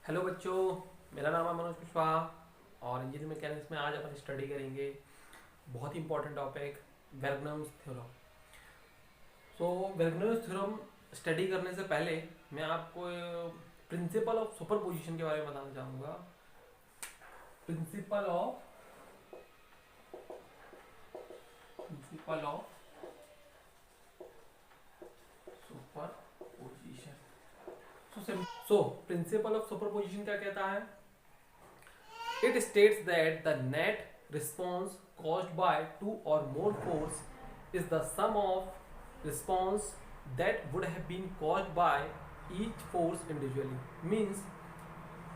Hello बच्चों, मेरा नाम है मनोज कुशवाहा और इंजीनियरिंग मैकेनिक्स में आज अपन स्टडी करेंगे बहुत ही इंपॉर्टेंट टॉपिक वेर्ग्नम्स थ्योरम। सो वेर्ग्नम्स थ्योरम स्टडी करने से पहले मैं आपको प्रिंसिपल ऑफ सुपरपोजिशन के बारे में बताना चाहूँगा। Principal of superposition. So principal of superposition क्या कहता है? It states that the net response caused by two or more force is the sum of response that would have been caused by each force individually. Means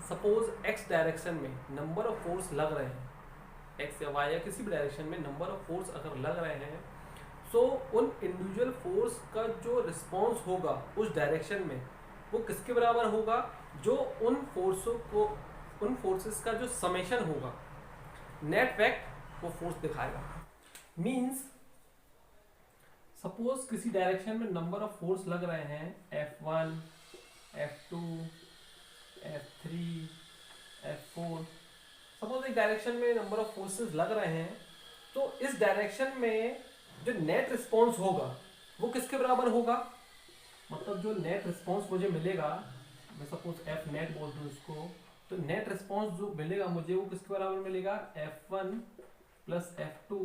suppose x direction में number of force लग रहे हैं, x या y या किसी भी direction में number of force अगर लग रहे हैं, सो उन इंडिविजुअल फोर्स का जो रिस्पॉन्स होगा उस डायरेक्शन में वो किसके बराबर होगा? जो उन फोर्सेस का जो समेशन होगा, नेट फैक्ट वो फोर्स दिखाएगा। मींस सपोज किसी डायरेक्शन में नंबर ऑफ फोर्स लग रहे हैं F1, F2, F3, F4। Suppose एक डायरेक्शन में नंबर ऑफ फोर्सेस लग रहे हैं, तो इस डायरेक्शन में जो नेट रिस्पॉन्स होगा वो किसके बराबर होगा? मतलब जो नेट रिस्पॉन्स मुझे मिलेगा, मैं सपोज F नेट बोल दूं इसको, तो नेट रिस्पॉन्स जो मिलेगा मुझे वो किसके बराबर मिलेगा? F1 plus F2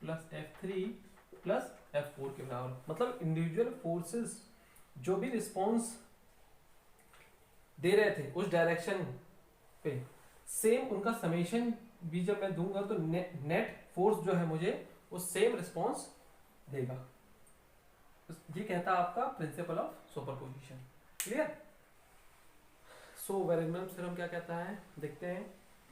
plus F3 plus F4 के बराबर। मतलब इंडिविजुअल फोर्सेस जो भी रिस्पॉन्स दे रहे थे उस डायरेक्शन पे, सेम उनका समेशन भी जब मैं दूंगा तो नेट फोर्स जो है मुझे वो सेम रिस्पॉन्स देगा। ये कहता है आपका principle of superposition. Clear? So वेर्ग्नम्स थ्योरम क्या कहता है देखते हैं,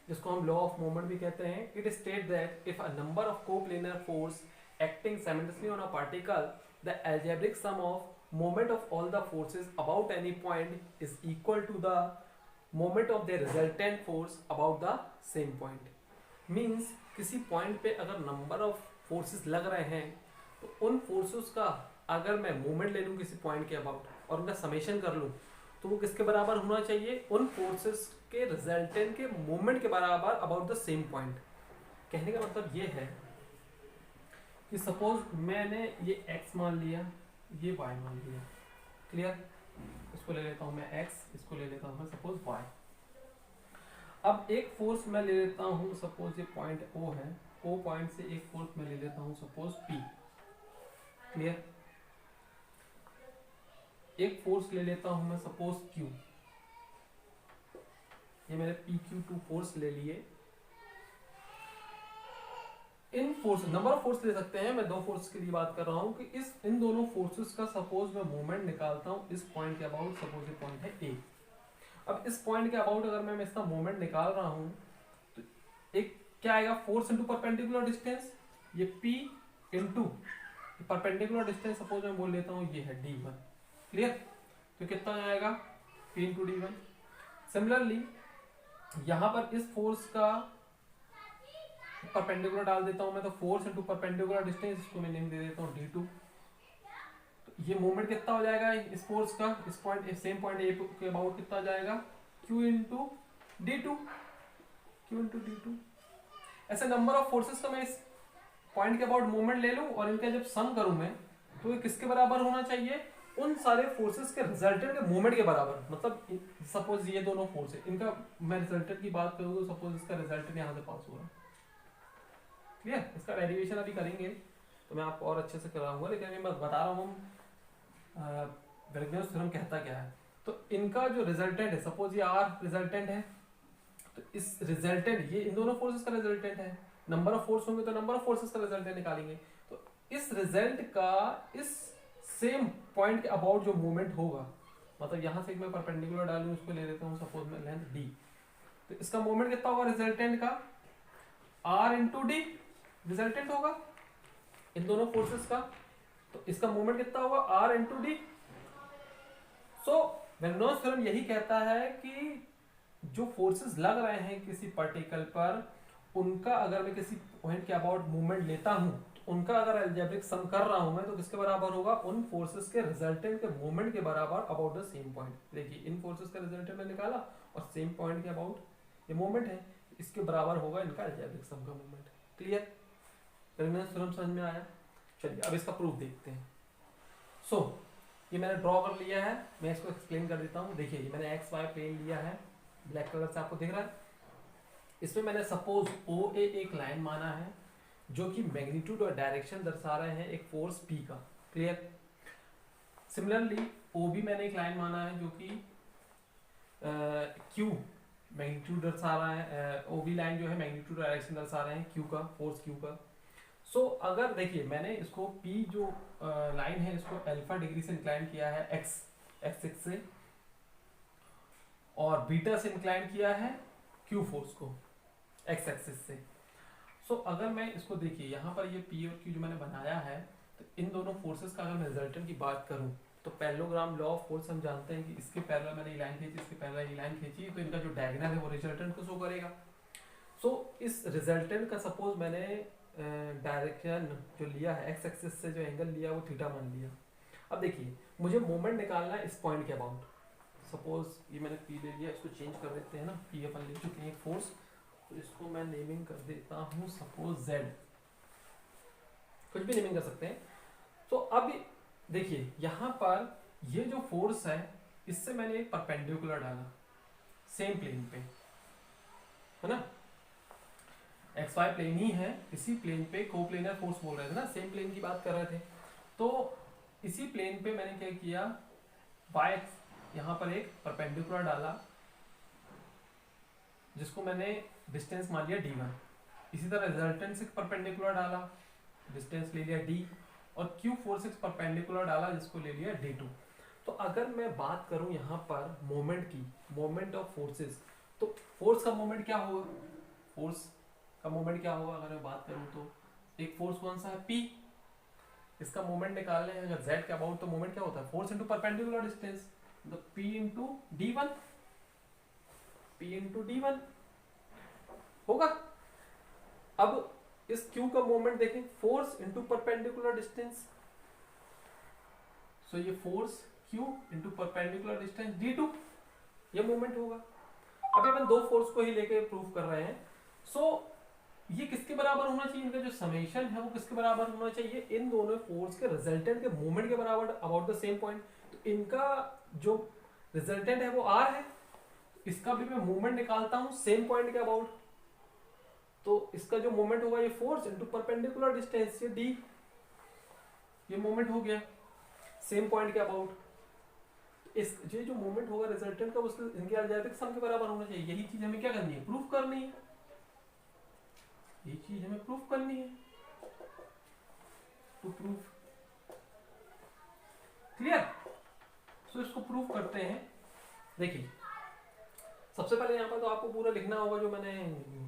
जिसको हम लॉ ऑफ मोमेंट भी कहते हैं। It state that if a number of coplanar force acting simultaneously on a particle, the algebraic sum of moment of all the forces about any point is equal to the moment of the resultant force about the same point. Means किसी point पे अगर number of forces लग रहे हैं तो उन forces का अगर मैं मोमेंट ले लूँ किसी पॉइंट के अबाउट और उनका समेशन कर लूँ तो वो किसके बराबर होना चाहिए? उन फोर्सेस के रिजल्टेंट के मोमेंट के बराबर अबाउट द सेम पॉइंट। कहने का मतलब ये है कि सपोज मैंने ये x मान लिया, ये y मान लिया। क्लियर? इसको ले लेता हूं मैं x, इसको ले लेता हूं मैं सपोज y। अब एक फोर्स मैं ले लेता हूं, सपोज ये पॉइंट O है, O पॉइंट से एक फोर्स मैं ले लेता हूं सपोज P। क्लियर? एक फोर्स ले लेता हूं मैं सपोज Q। ये मैंने PQ2 फोर्स ले लिए। In force number of force ले सकते हैं, मैं दो फोर्स के लिए बात कर रहा हूं कि इन दोनों फोर्सेस का सपोज मैं मोमेंट निकालता हूं इस पॉइंट के अबाउट। सपोज ये पॉइंट है A। अब इस पॉइंट के अबाउट अगर मैं इसका मोमेंट निकाल रहा हूं तो एक क्या आएगा? फोर्स इंटू परपेंडिकुलर डिस्टेंस, ये P into perpendicular distance suppose मैं बोल लेता हूं ये है D1। क्लियर? तो कितना आएगा? P into D1। सिमिलरली यहां पर इस फोर्स का परपेंडिकुलर डाल देता हूं मैं, तो फोर्स इंटू परपेंडिकुलर डिस्टेंस, इसको मैं नेम दे देता हूं D2। तो ये मोमेंट कितना हो जाएगा इस फोर्स का? इस पॉइंट सेम पॉइंट ए के अबाउट कितना जाएगा? Q into D2। ऐसे नंबर ऑफ फोर्सेस का मैं इस पॉइंट के अबाउट मोमेंट ले लूं और इनका जब सम करूं मैं, तो ये किसके बराबर होना चाहिए? उन सारे फोर्सेस के रिजल्टेंट के मोमेंट के बराबर। मतलब सपोज ये दोनों फोर्स है, इनका मैं रिजल्टेंट की बात करूँ तो सपोज इसका रिजल्टेंट यहाँ से पास हो रहा है। क्लियर? इसका डेरिवेशन अभी करेंगे तो मैं आपको और अच्छे से कराऊंगा, लेकिन मैं बता रहा हूँ वेर्ग्नम्स थ्योरम कहता क्या है। तो इनका जो रिजल्टेंट है, सपोज ये R रिजल्टेंट है, तो इस रिजल्टेंट ये इन दोनों फोर्सेस का रिजल्टेंट है। नंबर ऑफ फोर्स होंगे तो नंबर ऑफ फोर्सेस का रिजल्टेंट निकालेंगे। तो इस रिजल्ट का इस सेम पॉइंट के अबाउट जो मूवमेंट होगा, मतलब यहां से मैं परपेंडिकुलर डालूं, इसको ले लेता हूं सपोज मैं लेंथ D, तो इसका मूवमेंट कितना होगा रिजल्टेंट का? R इंटू D रिजल्टेंट होगा इन दोनों फोर्सेस का, तो इसका मूवमेंट कितना होगा? R into D। सो वेर्ग्नम्स थ्योरम यही कहता है कि जो फोर्सेस लग रहे हैं किसी पार्टिकल पर, उनका अगर मैं किसी पॉइंट के अबाउट मूवमेंट लेता हूं उनका अगर अलजेब्रिक सम कर रहा हूं मैं तो किसके बराबर होगा, उन फोर्सेस के रिजल्टेंट के मोमेंट के बराबर अबाउट द सेम पॉइंट। देखिए इन फोर्सेस का रिजल्टेंट मैंने निकाला और सेम पॉइंट के अबाउट ये मोमेंट है, इसके बराबर होगा इनका अलजेब्रिक सम का मोमेंट। क्लियर, थ्योरम समझ में आया। चलिए अब इसका प्रूफ देखते हैं। सो ये मैंने ड्रॉ कर लिया है, मैं इसको एक्सप्लेन कर देता हूँ। देखिए ये मैंने एक्स वाई प्लेन लिया है, ब्लैक कलर से आपको दिख रहा है। इसमें मैंने सपोज ओ ए एक लाइन माना है जो कि मैग्नीट्यूड और डायरेक्शन दर्शा रहे हैं एक फोर्स पी का। क्लियर, सिमिलरली ओ बी मैंने एक लाइन माना है जो कि क्यू मैग्नीट्यूड दर्शा रहा है, ओ बी लाइन जो है मैग्नीट्यूड डायरेक्शन दर्शा रहे हैं क्यू का, फोर्स क्यू का। सो अगर देखिए मैंने इसको पी जो लाइन है इसको अल्फा डिग्री से इंक्लाइन किया है एक्स एक्सिस से, और बीटा से इंक्लाइन किया है क्यू फोर्स को एक्स एक्सिस से। सो अगर मैं इसको देखिए यहाँ पर ये पी और क्यू जो मैंने बनाया है, तो इन दोनों फोर्सेस का अगर मैं रिजल्टेंट की बात करूँ तो पैरेललोग्राम लॉ ऑफ फोर्स हम जानते हैं कि इसके पैरेलल मैंने ये लाइन खींची, इसके पैरेलल ये लाइन खींची, तो इनका जो डायगोनल है वो रिजल्टेंट को शो करेगा। सो इस रिजल्टेंट का सपोज मैंने डायरेक्शन जो लिया है एक्स एक्सिस से जो एंगल लिया वो थीटा मान लिया। अब देखिए मुझे मोमेंट निकालना है इस पॉइंट के अबाउट। सपोज ये मैंने पी ले लिया, इसको चेंज कर देते हैं ना, पी अपन ले चुके हैं फोर्स, तो इसको मैं नेमिंग कर देता हूँ सपोज जेड, कुछ भी नेमिंग कर सकते हैं। तो अब देखिए यहाँ पर ये जो फोर्स है इससे मैंने एक परपेंडिकुलर डाला सेम प्लेन पे, है ना, एक्स वाई प्लेन ही है, इसी प्लेन पे कोप्लेनर फोर्स बोल रहे थे ना, सेम प्लेन की बात कर रहे थे। तो इसी प्लेन पे मैंने क्या किया, वाई एक्स यहाँ पर एक परपेंडिकुलर डाला जिसको मैंने डिस्टेंस मान लिया d1। इसी तरह रिजल्टेंट से परपेंडिकुलर डाला, डिस्टेंस ले लिया d, और q फोर्स से परपेंडिकुलर डाला जिसको ले लिया d2। तो अगर मैं बात करूं यहाँ पर मोमेंट की, मोमेंट ऑफ फोर्सेस, तो फोर्स का मोमेंट क्या होगा, फोर्स का मोमेंट क्या होगा अगर मैं बात करूं तो एक फोर्स कौन सा है P, इसका मोमेंट निकालने हैं अगर Z के अबाउट तो मोमेंट क्या होता है, फोर्स इनटू परपेंडिकुलर डिस्टेंस, तो P into d1, P into d1 होगा। अब इस Q का मोमेंट देखें, फोर्स इनटू परपेंडिकुलर डिस्टेंस, सो ये force Q into perpendicular distance d2, ये मोमेंट होगा। अभी अपन दो फोर्स को ही लेके प्रूव कर रहे हैं। सो ये किसके बराबर होना चाहिए, इनका जो समेशन है वो किसके बराबर होना चाहिए, इन दोनों फोर्स के रिजल्टेंट के मोमेंट के बराबर अबाउट द सेम पॉइंट। तो इनका जो रिजल्टेंट है वो r है, इसका भी मैं मोमेंट निकालता हूं सेम पॉइंट के अबाउट, तो इसका जो मोमेंट होगा ये फोर्स इनटू परपेंडिकुलर डिस्टेंस ये d, ये मोमेंट हो गया सेम पॉइंट के अबाउट। इस ये जो मोमेंट होगा रिजल्टेंट का उसके इनके अलजेब्रिक सम के बराबर होना चाहिए। यही चीज हमें क्या करनी है, प्रूफ करनी है, ये चीज हमें प्रूफ करनी है, टू प्रूफ। क्लियर, सो इसको प्रूफ करते हैं। देखिए सबसे पहले यहाँ पर तो आपको पूरा लिखना होगा जो मैंने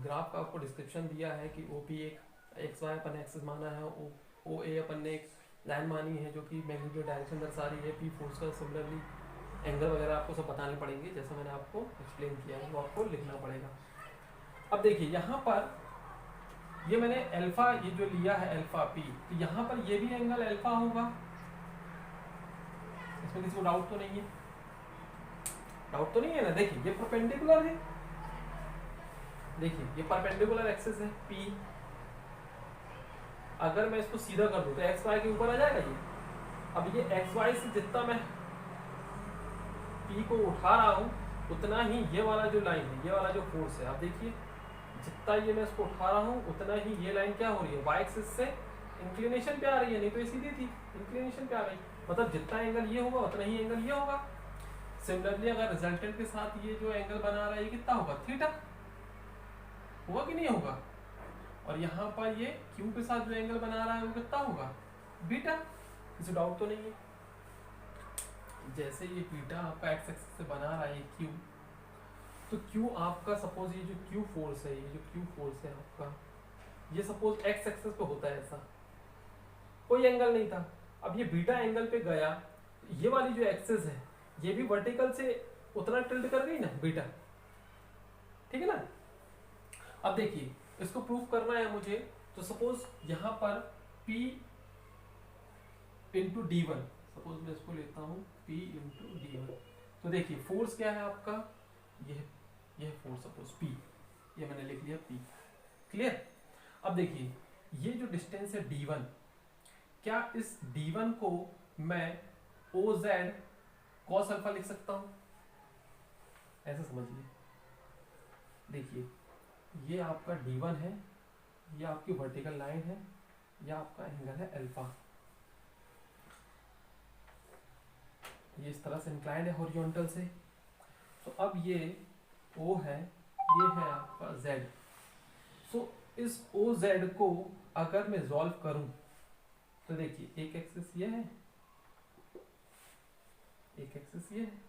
ग्राफ का आपको डिस्क्रिप्शन दिया है कि OP एक एक्स वाई अपन एक्सिस माना है, OA अपन ने एक लाइन मानी है जो कि मैग्नीट्यूड डायरेक्शन दर्शा रही है, P फोर्स का सिमिलरली एंगल वगैरह आपको सब बताने पड़ेंगे, जैसा मैंने आपको एक्सप्लेन किया है वो आपको लिखना पड़ेगा। अब देखिए यहाँ पर ये मैंने अल्फा ये जो लिया है अल्फा P, तो यहाँ पर ये भी एंगल अल्फा होगा, इसमें किसी को डाउट तो नहीं है, डाउट तो नहीं है ना। देखिए ये परपेंडिकुलर है, देखिए ये परपेंडिकुलर एक्सिस है P, अगर मैं इसको सीधा कर दूं तो एक्स वाई के ऊपर आ जाएगा ये। अब ये एक्स वाई से जितना मैं P को उठा रहा हूं उतना ही ये वाला जो लाइन है, ये वाला जो फोर्स है, आप देखिए जितना ये मैं इसको उठा रहा हूं उतना ही ये लाइन क्या हो रही है, वाई एक्सिस से इंक्लिनेशन पे आ रही है, नहीं तो ये सीधी थी, इंक्लिनेशन पे आ गई, मतलब जितना एंगल ये होगा उतना ही एंगल ये होगा। सिमिलरली अगर रिजल्टेंट के साथ ये जो एंगल बना रहा है ये कितना होगा, थीटा होगा कि नहीं होगा, और यहाँ पर ये Q के साथ जो एंगल बना रहा है वो कितना होगा, बीटा, किसी डाउट तो नहीं है। जैसे ये बीटा आपका एक्स एक्सिस से बना रहा है Q, तो Q आपका सपोज ये जो Q फोर्स है, ये जो Q फोर्स है आपका, ये सपोज एक्स एक्सिस पे होता है, ऐसा कोई एंगल नहीं था, अब ये बीटा एंगल पे गया, ये वाली जो एक्सिस है ये भी वर्टिकल से उतना टिल्ट कर गई ना बीटा, ठीक है ना। अब देखिए इसको प्रूफ करना है मुझे, तो सपोज यहाँ पर P इंटू D1, सपोज मैं इसको लेता हूँ P इंटू D1, तो देखिए फोर्स क्या है आपका, यह फोर्स सपोज P, ये मैंने लिख लिया P। क्लियर। अब देखिए ये जो डिस्टेंस है D1, क्या इस D1 को मैं OZ cos अल्फा लिख सकता हूं? ऐसे समझिए, देखिए ये आपका D1 है, ये आपकी वर्टिकल लाइन है, ये आपका एंगल है अल्फा, ये इस तरह से इंक्लाइंड है हॉरिजॉन्टल से। तो अब ये O है, ये है आपका Z। सो इस OZ को अगर मैं सॉल्व करूं तो देखिए एक एक्सिस ये है, एक एक्सिस ये है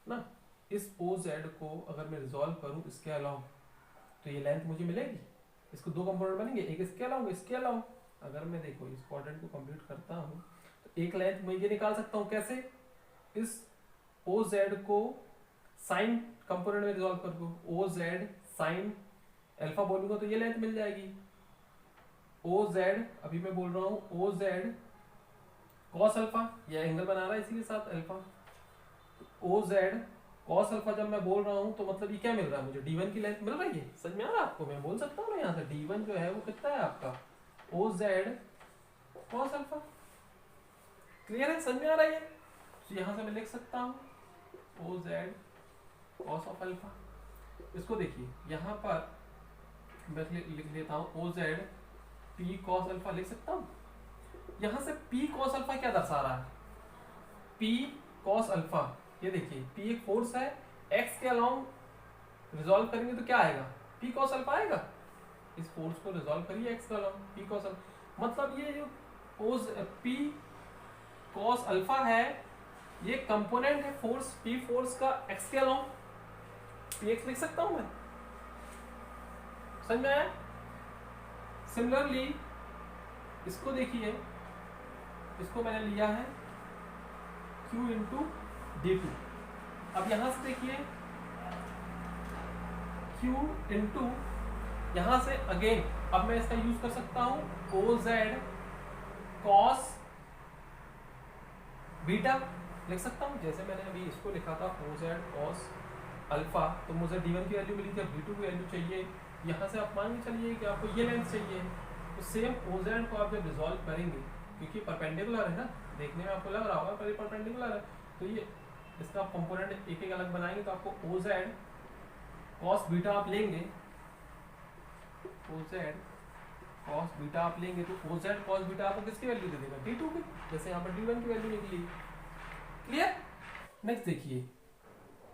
ना। इस OZ को अगर मैं रिजॉल्व करूं इसके अलाउ, तो ये लेंथ मुझे मिलेगी। इसको दो कंपोनेंट बनेंगे, एक इसके अलाउ, इसके अलाउ। अगर मैं देखो इस क्वाड्रेंट को कंप्लीट करता हूं तो एक लेंथ मैं ये निकाल सकता हूं, कैसे? इस OZ को साइन कंपोनेंट में रिजॉल्व कर दूं, OZ साइन अल्फा बोलूंगा तो ये लेंथ मिल जाएगी। OZ, अभी मैं बोल रहा हूं OZ cos अल्फा, ये एंगल बना रहा है इसी के साथ अल्फा। OZ cos अल्फा जब मैं बोल रहा हूं तो मतलब ये क्या मिल रहा है मुझे, D1 की लेंथ मिल रही है। समझ में आ रहा है आपको? मैं बोल सकता हूँ ना यहाँ से D1 जो है वो कितना है आपका OZ cos अल्फा। क्लियर है? समझ में आ रहा है? तो यहाँ से मैं लिख सकता हूँ OZ cos ऑफ अल्फा। इसको देखिए यहाँ पर मैं लिख लेता हूँ OZ P cos अल्फा लिख सकता हूँ। यहाँ से P cos अल्फा क्या दर्शा रहा है? P cos अल्फा, ये देखिए P एक फोर्स है, x के अलाउंग रिजॉल्व करेंगे तो क्या आएगा? P cos अल्फा आएगा। इस फोर्स को रिजॉल्व करिए x के अलाउंग, P cos अल्फा, मतलब ये जो P cos अल्फा है ये कंपोनेंट है फोर्स P फोर्स का x के अलाउंग, Px लिख सकता हूं मैं। समझ में आया? सिमिलरली इसको देखिए, इसको मैंने लिया है Q इंटू D2। अब यहां से देखिए Q इंटू, यहां से अगेन अब मैं इसका यूज कर सकता हूं OZ cos बीटा लिख सकता हूं। जैसे मैंने अभी इसको लिखा था OZ cos अल्फा, तो मुझे D1 की वैल्यू मिली थी, D2 की वैल्यू चाहिए। यहाँ से आप मान के चलिए कि आपको ये लेंथ चाहिए, तो सेम OZ को आप जब रिजॉल्व करेंगे, क्योंकि परपेंडिकुलर है ना, देखने में आपको लग रहा होगा पर ये परपेंडिकुलर है, तो ये इसका कंपोनेंट एक एक अलग बनाएंगे तो आपको OZ cos बीटा आप लेंगे, OZ cos बीटा आप लेंगे तो OZ cos बीटा आपको किसकी वैल्यू दे देगा? D2 की, जैसे यहाँ पर D1 की वैल्यू निकली। क्लियर? नेक्स्ट देखिए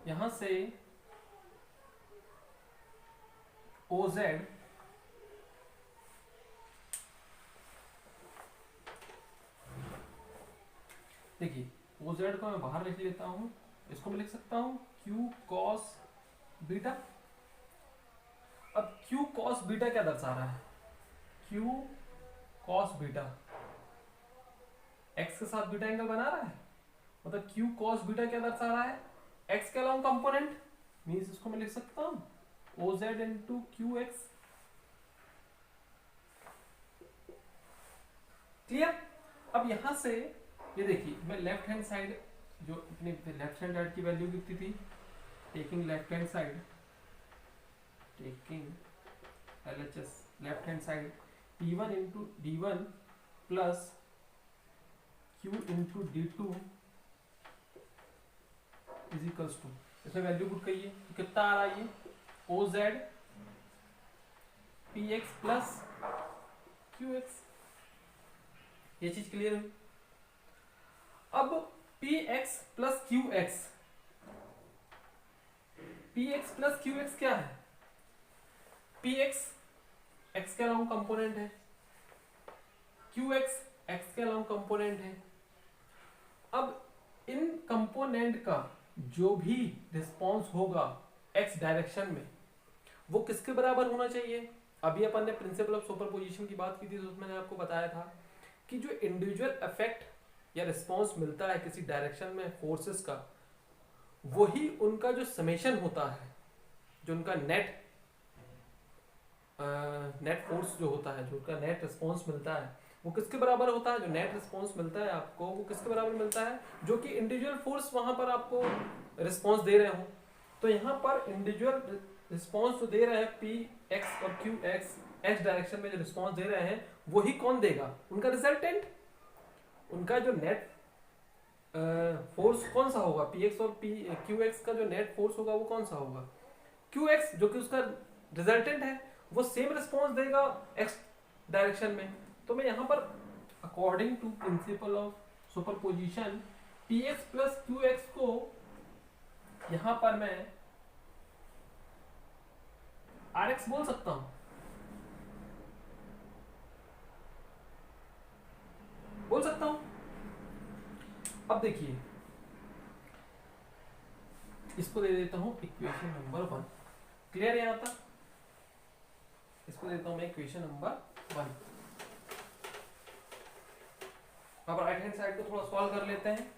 यहां से OZ देखिए OZ को मैं बाहर लिख लेता हूं, इसको मैं लिख सकता हूं Q cos बीटा। अब Q cos बीटा क्या दर्शा रहा है? Q cos बीटा x के साथ बीटा एंगल बना रहा है, मतलब Q cos बीटा क्या दर्शा रहा है? x के अलाउंग कंपोनेंट, मींस इसको मैं लिख सकता हूं OZ इंटू QX। क्लियर? अब यहां से ये देखिए मैं लेफ्ट हैंड साइड, जो अपनी लेफ्ट हैंड साइड की वैल्यू कितनी थी, taking left hand side, taking LHS left hand side, P1 into D1 plus Q into D2 is equals to, इसमें वैल्यू पुट करिए तो कितना आ रहा है? ये OZ PX प्लस QX। ये चीज क्लियर है? अब PX plus QX, PX plus QX क्या है? PX x के अलाउंग कंपोनेंट है, QX x के अलाउंग कंपोनेंट है। अब इन कंपोनेंट का जो भी रिस्पॉन्स होगा x डायरेक्शन में वो किसके बराबर होना चाहिए? अभी अपन ने प्रिंसिपल ऑफ सुपरपोजिशन की बात की थी, तो उसमें मैंने आपको बताया था कि जो इंडिविजुअल इफेक्ट या रिस्पॉन्स मिलता है किसी डायरेक्शन में फोर्सेस का, वही उनका जो समेशन होता है, जो उनका नेट नेट फोर्स जो होता है, जो उसका नेट रिस्पॉन्स मिलता है, वो किसके बराबर होता है? जो नेट रिस्पॉन्स मिलता है आपको वो किसके बराबर मिलता है? जो कि इंडिविजुअल फोर्स वहां पर आपको रिस्पॉन्स दे रहे हो। तो यहाँ पर इंडिविजुअल रिस्पॉन्स जो दे रहे हैं पी एक्स और क्यू एक्स, एक्स डायरेक्शन में जो रिस्पॉन्स दे रहे हैं वही कौन देगा? उनका रिजल्टेंट। उनका जो नेट फोर्स कौन सा होगा? पी एक्स और पी क्यू एक्स का जो नेट फोर्स होगा वो कौन सा होगा? क्यू एक्स, जो कि उसका रिजल्टेंट है, वो सेम रिस्पॉन्स देगा एक्स डायरेक्शन में। तो मैं यहाँ पर according to principle of superposition P X plus Q X को यहां पर मैं आर एक्स बोल सकता हूं, बोल सकता हूं। अब देखिए, इसको दे देता हूं इक्वेशन नंबर 1। क्लियर है यहां तक? इसको देता हूं मैं इक्वेशन नंबर 1। अब राइट हैंड साइड को थोड़ा सॉल्व कर लेते हैं।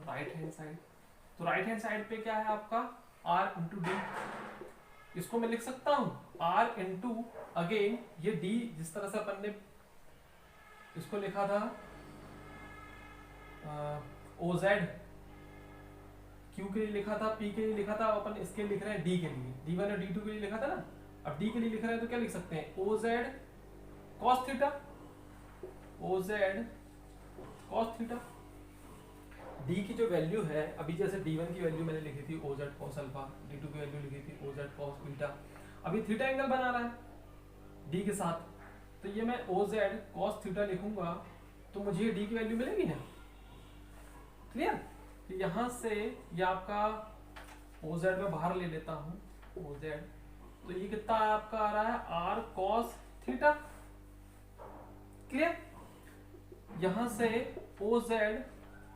राइट हैंड साइड, तो राइट हैंड साइड पे क्या है आपका? r into D. इसको मैं लिख सकता हूं r इंटू अगेन ये d, जिस तरह से अपन ने इसको लिखा था OZ, Q के लिए लिखा था, P के लिए लिखा था, अपन इसके लिख रहे हैं D के लिए, D1 और D2 के लिए लिखा था ना। अब D के लिए लिख रहे हैं तो क्या लिख सकते हैं? OZ cos theta, OZ cos theta. D की जो वैल्यू है, अभी जैसे D1 की वैल्यू मैंने लिखी थी OZ cos अल्फा, D2 की वैल्यू लिखी थी OZ cos बीटा। अभी थीटा एंगल बना रहा है D के साथ, तो ये मैं OZ cos थीटा लिखूंगा तो मुझे ये D की वैल्यू मिलेगी ना। क्लियर? तो यहां से ये आपका OZ में बाहर ले लेता हूं OZ, तो ये कितना आपका आ रहा है? R cos theta. क्लियर? यहां से OZ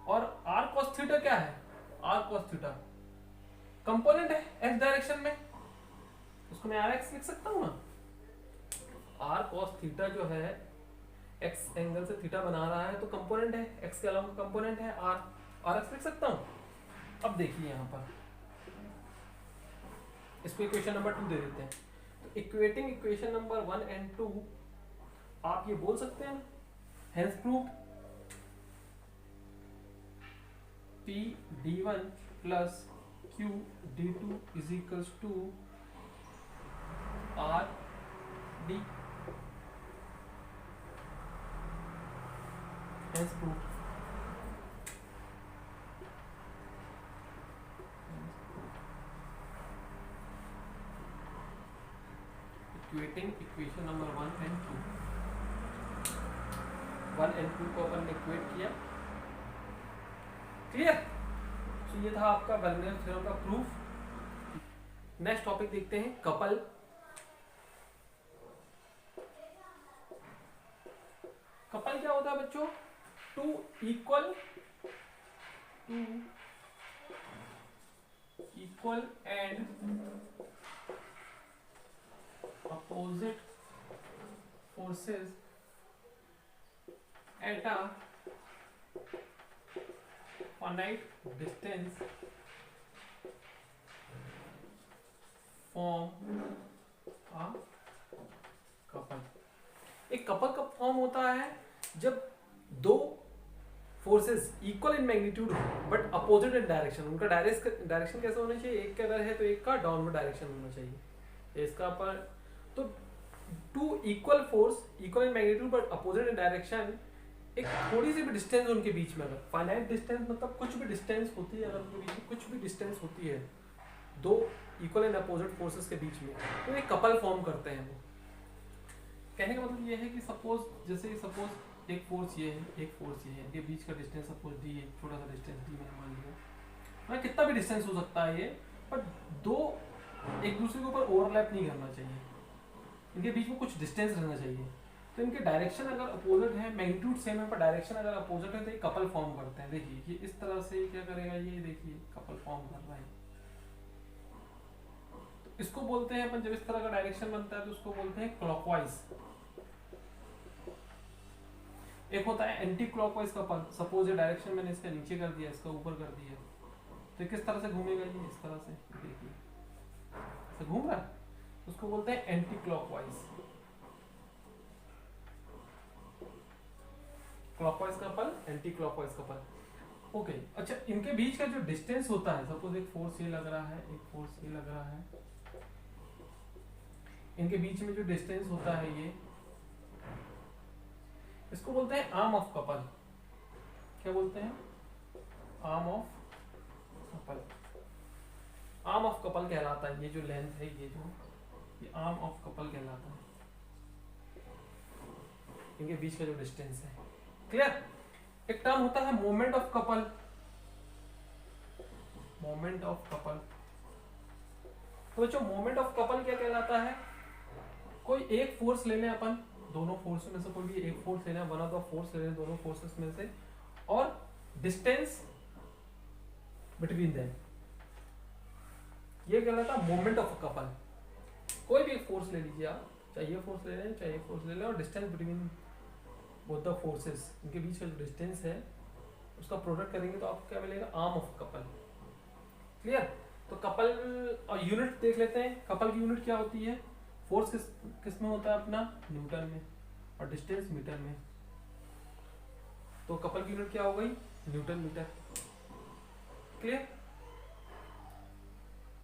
और r cos थीटा क्या है? r cos थीटा कंपोनेंट है x डायरेक्शन में, उसको मैं rx लिख सकता हूं ना। r cos थीटा जो है x एंगल से थीटा बना रहा है तो कंपोनेंट है, x के अलावा कंपोनेंट है rx लिख सकता हूं। अब देखिए यहां पर इसको इक्वेशन नंबर 2 दे देते हैं। तो इक्वेटिंग इक्वेशन नंबर 1 एंड 2 आप ये बोल सकते हैं hence proved P d1 plus Q d2 is equals to R d, hence proved। Equating equation number 1 and 2, 1 and 2 को अपन ने इक्वेट किया। क्लियर? तो ये था आपका वेलनेस थ्योरम का प्रूफ। नेक्स्ट टॉपिक देखते हैं, कपल। कपल क्या होता है बच्चों? Two equal and opposite forces at a finite distance form a couple। एक कपल कब फॉर्म होता है? जब दो फोर्सेस इक्वल इन मैग्नीट्यूड हो बट अपोजिट इन डायरेक्शन। उनका डायरेक्शन कैसा होना चाहिए? एक का अगर है तो एक का डाउनवर्ड डायरेक्शन होना चाहिए। इसका पर तो two equal force equal in magnitude but opposite in direction, एक थोड़ी सी भी डिस्टेंस उनके बीच में, अगर फाइनाइट डिस्टेंस मतलब कुछ भी डिस्टेंस होती है, अगर उनके बीच में कुछ भी डिस्टेंस होती है दो इक्वल एंड अपोजिट फोर्सेस के बीच में, तो एक कपल फॉर्म करते हैं वो। कहने का मतलब ये है कि सपोज जैसे सपोज एक फोर्स ये है, एक फोर्स ये है, इनके बीच का डिस्टेंस सपोज डी है, छोटा सा डिस्टेंस डी मैंने मान लिया, मतलब कितना भी डिस्टेंस हो सकता है ये, पर दो एक दूसरे के ऊपर ओवरलैप नहीं करना चाहिए, इनके बीच में कुछ डिस्टेंस रहना चाहिए। तो इनके डायरेक्शन अगर अपोजिट है, मैग्नीट्यूड सेम है पर डायरेक्शन अगर अपोजिट है तो ये कपल फॉर्म करते हैं। देखिए ये इस तरह से क्या करेगा, ये देखिए कपल फॉर्म कर रहा है। तो इसको बोलते हैं अपन, जब इस तरह का डायरेक्शन बनता है तो उसको बोलते हैं क्लॉकवाइज। एक होता है एंटी क्लॉकवाइज कपल। सपोज ये डायरेक्शन मैंने इसका नीचे कर दिया, इसका ऊपर कर दिया, तो किस तरह से घूमेगा ये? इस तरह से, देखिए घूम रहा है। उसको बोलते हैं anti clockwise. Clockwise couple, anti clockwise couple. Okay अच्छा, इनके बीच का जो डिस्टेंस होता है, सपोज एक फोर्स ये लग रहा है, एक फोर्स ये लग रहा है, इनके बीच में जो डिस्टेंस होता है ये, इसको बोलते हैं आर्म ऑफ कपल। क्या बोलते हैं? Arm of couple. Arm of couple कहलाता है ये जो लेंथ है, ये आर्म ऑफ कपल कहलाता है, इनके बीच का जो डिस्टेंस है। क्लियर? एक टर्म होता है moment of couple. Moment of couple, तो बच्चों मोमेंट ऑफ कपल क्या कहलाता है? कोई एक फोर्स ले लें अपन, दोनों फोर्स में से कोई भी एक फोर्स लेना, वन ऑफ द फोर्स ले लें दोनों फोर्सेस में से, और डिस्टेंस बिटवीन देम, ये कहलाता है मोमेंट ऑफ कपल। कोई भी एक फोर्स ले लीजिए आप, चाहे ये फोर्स ले लें चाहे ये फोर्स ले लें, और distance between both the forces, इनके बीच का जो डिस्टेंस है उसका प्रोडक्ट करेंगे तो आपको क्या मिलेगा? Arm of couple. क्लियर? तो कपल और यूनिट देख लेते हैं। कपल की यूनिट क्या होती है? फोर्स किस में होता है अपना? न्यूटन में, और डिस्टेंस मीटर में। तो कपल की यूनिट क्या हो गई? Newton metre. क्लियर?